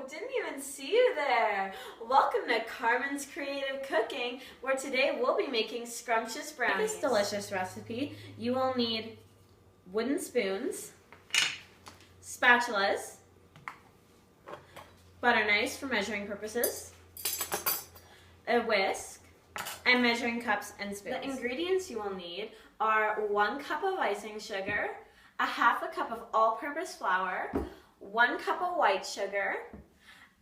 Didn't even see you there. Welcome to Carmen's Creative Cooking, where today we'll be making scrumptious brownies. For this delicious recipe, you will need wooden spoons, spatulas, butter knives for measuring purposes, a whisk, and measuring cups and spoons. The ingredients you will need are 1 cup of icing sugar, a half a cup of all-purpose flour, 1 cup of white sugar,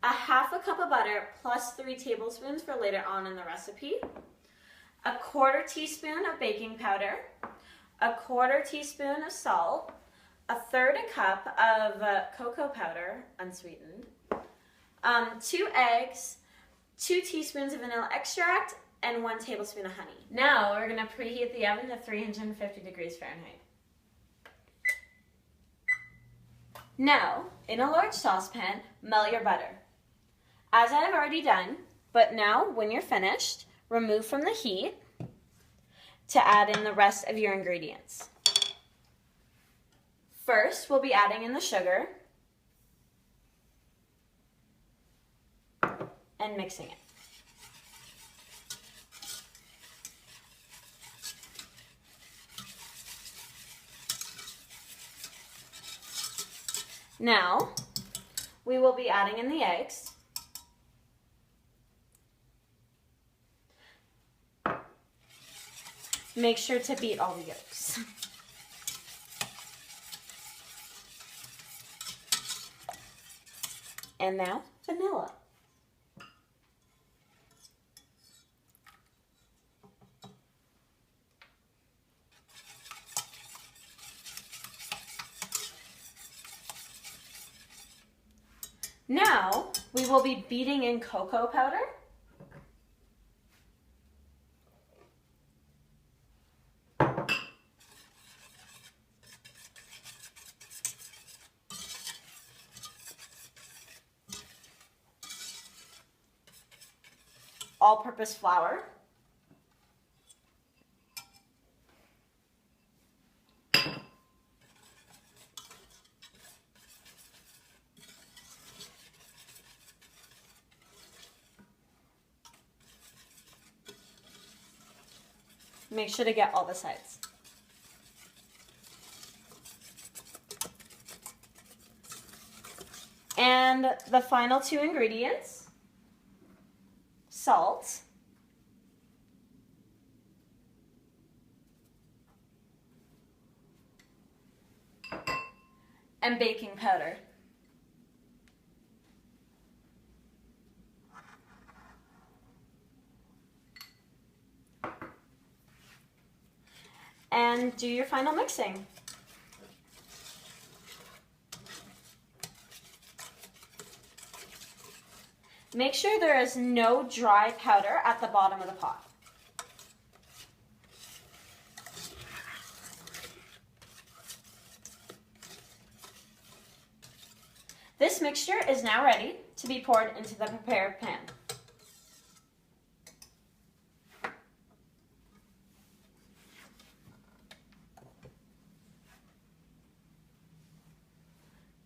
a half a cup of butter plus 3 tablespoons for later on in the recipe, a 1/4 teaspoon of baking powder, a 1/4 teaspoon of salt, a 1/3 cup of cocoa powder, unsweetened, 2 eggs, 2 teaspoons of vanilla extract, and 1 tablespoon of honey. Now we're going to preheat the oven to 350 degrees Fahrenheit. Now, in a large saucepan, melt your butter. As I have already done, but now when you're finished, remove from the heat to add in the rest of your ingredients. First, we'll be adding in the sugar and mixing it. Now, we will be adding in the eggs. Make sure to beat all the yolks. And now, vanilla. Now, we will be beating in cocoa powder. All-purpose flour. Make sure to get all the sides. And the final 2 ingredients, salt and baking powder. And do your final mixing. Make sure there is no dry powder at the bottom of the pot. This mixture is now ready to be poured into the prepared pan.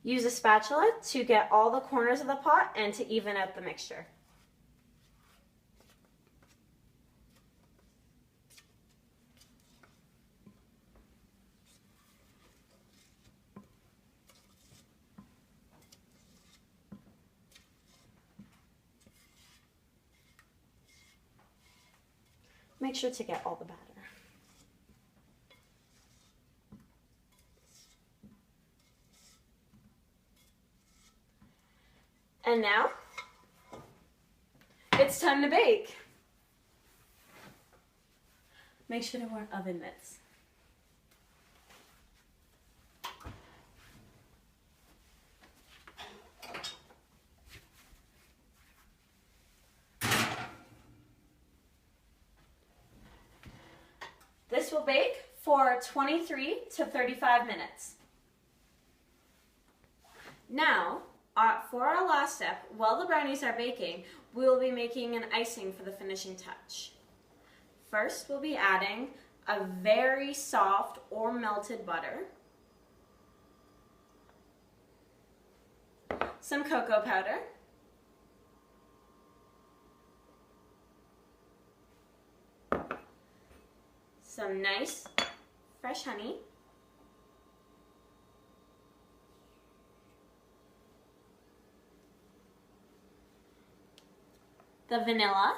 Use a spatula to get all the corners of the pot and to even out the mixture. Make sure to get all the batter. And now, it's time to bake. Make sure to wear oven mitts. This will bake for 23 to 35 minutes. Now, for our last step, while the brownies are baking, we will be making an icing for the finishing touch. First, we'll be adding a very soft or melted butter, some cocoa powder, some nice fresh honey. The vanilla.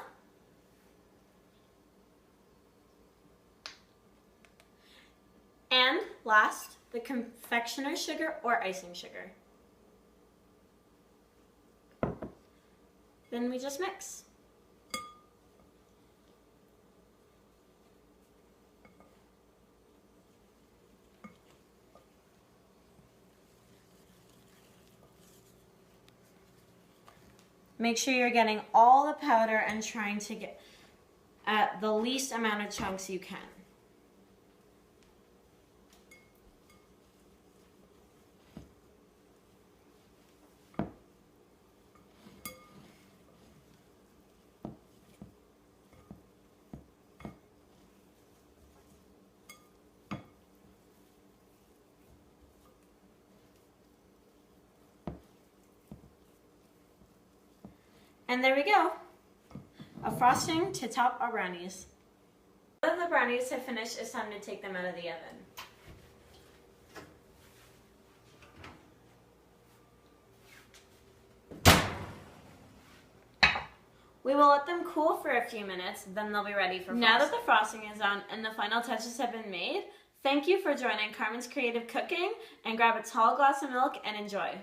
And last, the confectioner's sugar or icing sugar. Then we just mix. Make sure you're getting all the powder and trying to get the least amount of chunks you can. And there we go, a frosting to top our brownies. Now that the brownies have finished, it's time to take them out of the oven. We will let them cool for a few minutes, then they'll be ready for frosting. Now that the frosting is on and the final touches have been made, thank you for joining Carmen's Creative Cooking, and grab a tall glass of milk and enjoy.